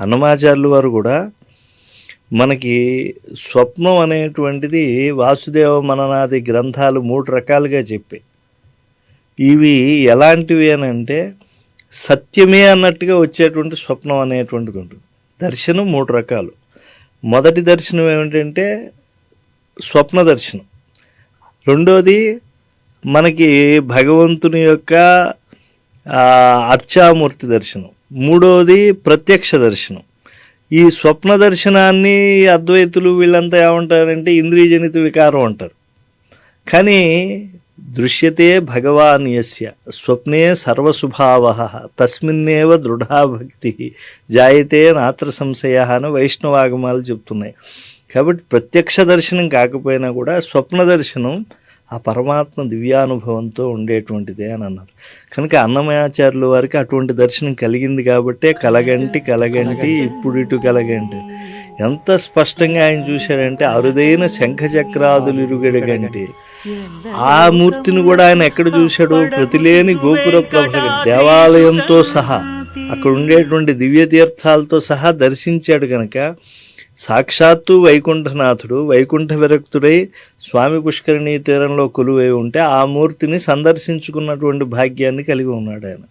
అన్నమాచార్యులు వారు కూడా మనకి స్వప్నం అనేటువంటిది వాసుదేవ మననాది గ్రంథాలు 3 రకాలుగా చెప్పాయి. ఇవి ఎలాంటివి అని అంటే సత్యమే అన్నట్టుగా వచ్చేటువంటి స్వప్నం అనేటువంటిది ఉంటుంది. దర్శనం 3 రకాలు. మొదటి దర్శనం ఏమిటంటే స్వప్న దర్శనం. రెండోది మనకి భగవంతుని యొక్క అర్చామూర్తి దర్శనం. మూడోది ప్రత్యక్ష దర్శనం. ఈ స్వప్న దర్శనాన్ని అద్వైతులు వీళ్ళంతా ఏమంటారంటే ఇంద్రియజనిత వికారం అంటారు. కానీ దృశ్యతే భగవాన్ యస్య స్వప్నే సర్వశుభావః తస్మిన్నేవ దృఢాభక్తి జాయతే నాత్ర సంశయ అని వైష్ణవాగమాలు చెప్తున్నాయి. కాబట్టి ప్రత్యక్ష దర్శనం కాకపోయినా కూడా స్వప్న దర్శనం ఆ పరమాత్మ దివ్యానుభవంతో ఉండేటువంటిదే అని అన్నారు. కనుక అన్నమయాచార్యుల వారికి అటువంటి దర్శనం కలిగింది కాబట్టే కలగంటి ఇప్పుడు ఇటు కలగంటి ఎంత స్పష్టంగా ఆయన చూశాడంటే అరుదైన శంఖచక్రాదులు ఇరుగడగంటి. ఆ మూర్తిని కూడా ఆయన ఎక్కడ చూశాడు? ప్రతిలేని గోపుర ప్రభ దేవాలయంతో సహా అక్కడ ఉండేటువంటి దివ్య తీర్థాలతో సహా దర్శించాడు. కనుక సాక్షాత్తు వైకుంఠనాథుడు వైకుంఠ విరక్తుడై స్వామి పుష్కరిణీ తీరంలో కొలువై ఉంటే ఆ మూర్తిని సందర్శించుకున్నటువంటి భాగ్యాన్ని కలిగి ఉన్నాడు ఆయన.